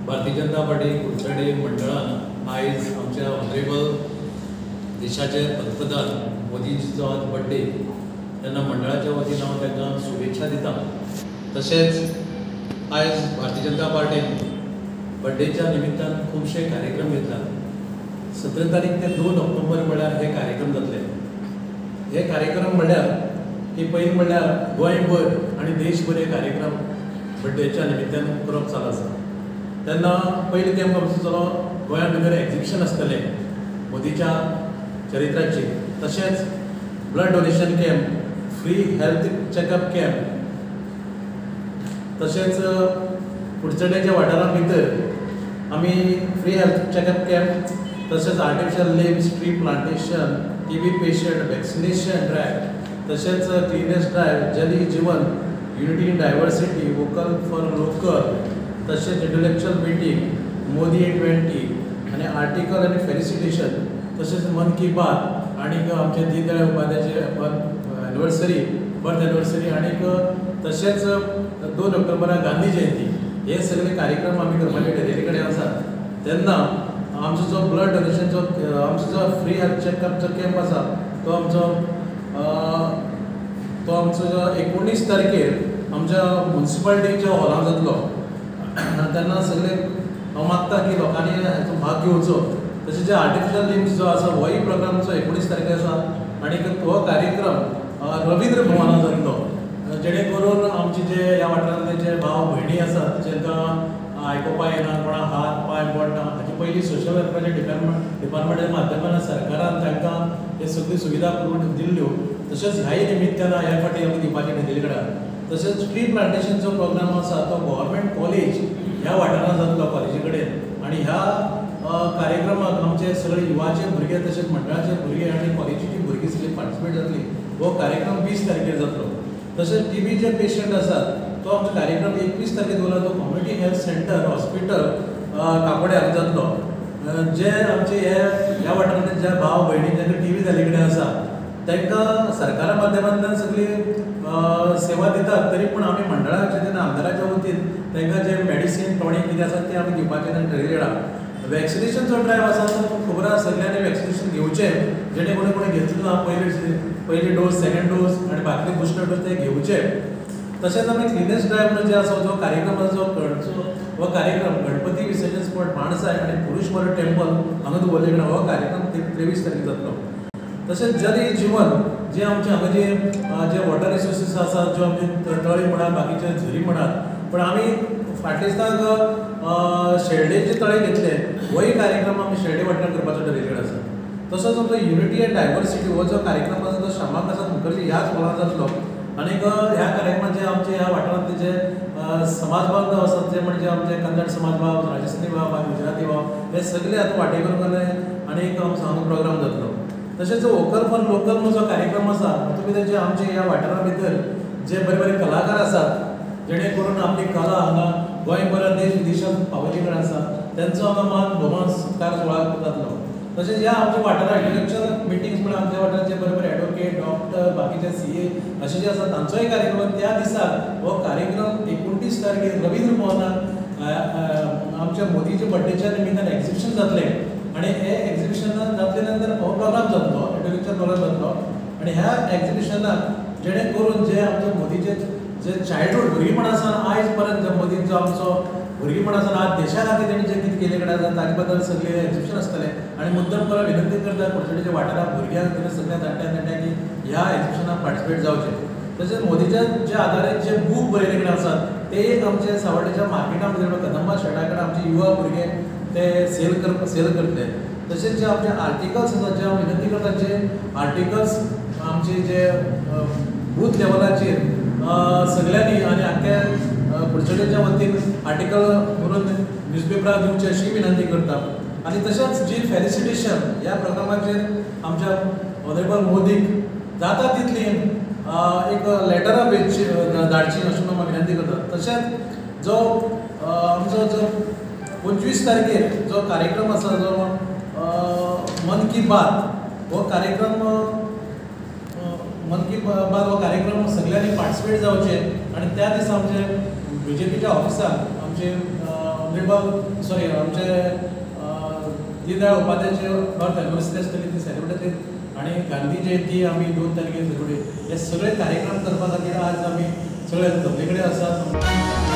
Bharatiya Janata party Kudchade मंडळान आयज आमच्या ऑनरेबल देशाचे पंतप्रधान मोदीजीचो आज बर्थडे तेन्ना मंडळाच्या वतीन हांव तांकां शुभेच्छा दिता। तशेंच आयज भारतीय जनता पार्टीन बर्थडेच्या निमित्तान खुबशे कार्यक्रम घेतल्यात। 17 तारीख ते 2 ऑक्टोबर म्हळ्यार हे कार्यक्रम जातले। हे कार्यक्रम म्हळ्यार की पयलीं म्हळ्यार गोंयभर आनी देशभर हे कार्यक्रम बर्थडेच्या निमित्तान करप चालू आसा। तेन्ना पयलीं तें आमचो चलो गोंया भितर एक्झिबिशन आसतलें मोदीच्या चरित्राचेर, तशेंच blood donation camp, free health checkup camp, तशेंच कुडचड्याच्या वाठारा भितर आमी फ्री हेल्थ चॅकअप कॅम्प, तशेंच artificial limbs tree plantation, TB patient vaccination drive, तशेंच cleanliness drive, Jal Jeevan, unity in diversity, vocal for local, तशेंच इंटलेक्चुअल मिटींग, मोदी इन20 आनी आर्टिकल आनी फेलिसिटेशन, तशेंच मन की बात आनी आमचे दीनदयाळ उपाध्यायचे एनिवर्सरी बर्थ एनिवर्सरी आनी तशेंच 2 ऑक्टोबराक गांधी जयंती, हे सगळे कार्यक्रम आमी करपाचे डेली कडेन आसा। तेन्ना आमचो जो ब्लड डोनेशनचो आमचो जो फ्री हेल्थ चॅकअपचो कॅम्प आसा तो आमचो 19 तारखेर आमच्या म्युनिसिपालिटीच्या हॉलांत जातलो। तेन्ना सगळे हांव मागता की लोकांनी हाचो भाग घेवचो। तशेंच जे आर्टिफिशियल लिम्स जो आसा होय प्रोग्रामचो 19 तारखेर आसा आनी तो कार्यक्रम रवींद्र भवनांत जातलो, जेणे करून आमचे जे ह्या वाठारांतले जे भाव भयणी आसात जेंकां आयकुपाक येना, कोणाक हात पांय पडना, हाचे पयलीं सोशल वेलफेअर डिपार्टमेंटाच्या माध्यमांतल्यान सरकारान तांकां हे सगळी सुविधा करून दिल्ल्यो। तशेंच ह्याय निमित्तान ह्या फावटी आमी दिवपाचे न्हय कडेन। तशेंच ट्री प्लांटेशनचो प्रोग्राम आसा तो गव्हर्मेंट कॉलेज ह्या वाठारांत जातलो कॉलेजी कडेन, आनी ह्या कार्यक्रमाक आमचे सगळे युवाचे भुरगे तशेंच मंडळाचे भुरगे आनी कॉलेजीची भुरगीं सगळीं पार्टिसिपेट जातलीं। हो कार्यक्रम 20 तारखेर जातलो। तशेंच टीबी जे पेशंट आसात तो आमचो कार्यक्रम 21 तारखेर दवरला, तो कम्युनिटी हेल्थ सेंटर हॉस्पिटल काकोड्याक जातलो। जे आमचे ह्या वाठारांतले जे भाव भयणी जांकां टीबी जाल्ले कडेन आसा तांकां सरकारा माध्यमांतल्यान सगळी सेवा दितात, तरी पूण आमी मंडळाच्या तेन्ना आमदाराच्या वतीन तांकां जे मेडिसीन टॉनीक कितें आसा तें आमी दिवपाचें ठरयलें। वॅक्सिनेशनचो ड्रायव्ह आसा तो खबर आसा सगळ्यांनी वॅक्सिनेशन घेवचें, जेणे कोणें घेतलो ना पयली डोस, सेकंड डोस आनी बाकी बुस्टर डोस ते घेवचे। तशेंच आमी क्लिनेस ड्रायव्ह जे आसा जो कार्यक्रम आसा हो कार्यक्रम गणपती विसर्जन स्पॉट माणसाय आनी पुरुष मर टेंपल हांगा दवरले कडेन हो कार्यक्रम 23 तारखेर जातलो। तशेंच जल जीवन जे आमचे हांगा जे वॉटर रिसोर्सीस आसात, ज्यो आमचे तळी म्हणात बाकीचे झरी म्हणात, पण आमी फाटल्या दिसाक शेळडेचे तळे घेतले, होय कार्यक्रम आमी शेळडे वाठारांत करपाचो ठरयिल्लो आसा। तसोच आमचो युनिटी एंड डायवर्सिटी हो जो कार्यक्रम आसा तो श्यामाप्रसाद मुखर्जी ह्याच हॉलांत जातलो। आनी ह्या कार्यक्रमात जे आमचे ह्या वाठारांतले जे समाज बांधव आसात ते म्हणजे आमचे कन्नड समाज भाव, राजस्थानी भाव, गुजराती भाव, हे सगळे आतां वांटेकार जाले आनी हांगा प्रोग्राम जातलो। तशेंच वोकल फॉर लोकल जो कार्यक्रम आसा हातूंत भितर जे आमचे ह्या वाठारा भितर जे बरे बरे कलाकार आसात जेणे करून आपली कला हांगा गोंयभर देश विदेशांत पावयल्ली कडेन आसा तेंचो हांगा मान भोवमान सत्कार सुवाळो जातलो। तशेंच ह्या आमच्या वाठारांत इंटलेक्चुअल मिटिंग्स म्हण आमच्या वाठारांत जे बरे बरे एडवोकेट, डॉक्टर, बाकीचे CA अशे जे आसा तांचोय कार्यक्रम त्या दिसाक हो कार्यक्रम 29 तारखेर रवींद्र भवनांत आमच्या मोदीच्या बर्थडेच्या निमित्तान एक्झिबिशन जातलें आनी हे एक्झिबिशन जातले नंतर हो प्रोग्राम जातलो, इंटलेक्चुअल प्रोग्राम जातलो। आनी ह्या एक्झिबिशनाक जेणे करून जे आमचे मोदीचे जे चायल्डहूड भुरगीपण आसा आयज पर्यंत मोदीचो आमचो भुरगीपण आसा आज देशा खातीर तेणी जे कितें केलें कडेन आसा ताचे बद्दल सगळें एक्झिबिशन आसतलें। आनी मुद्दम परत विनंती करता कुडचड्याच्या वाठारांत भुरग्यांक किंवा सगळ्या जाणट्यांक की ह्या एक्झिबिशनाक पार्टिसिपेट जावचें। तशेंच मोदीच्या जे आदारीत जे बूक बरयले कडेन आसात ते आमचे सांवड्डेच्या मार्केटां भितर कदंबा शेडा कडेन आमचे युवा भुरगे ते सेल करतले। तशेंच जे आमचे आर्टिकल्स आसात जे हांव विनंती करता जे आर्टिकल्स आमचे जे बूथ लेवलाचेर सगळ्यांनी आनी आख्या कुडचड्याच्या वतीन आर्टिकल करून न्यूजपेपरार दिवचे अशी विनंती करता। आनी तशेंच जी फेलिसिटेशन ह्या प्रोग्रामाचेर आमच्या ऑनरेबल मोदीक जाता तितली एक लेटरां धाडची अशी हांव विनंती करता। तशेंच जो आमचो जो 25 तारखेर जो कार्यक्रम आसा जो मन की बात हो कार्यक्रम हो कार्यक्रम सगळ्यांनी पार्टिसिपेट जावचे आनी त्या दिसा आमचे BJPच्या ऑफिसाक आमचे आमचे दीनदयाळ उपाध्यायचे बर्थ एनिवर्सरी आसतली ती सेलिब्रेट जातली आणि गांधी जयंती आमी 2 तारखेर सेलिब्रेट हे सगळे कार्यक्रम करपा खातीर आज आमी सगळे तकले कडेन आसात.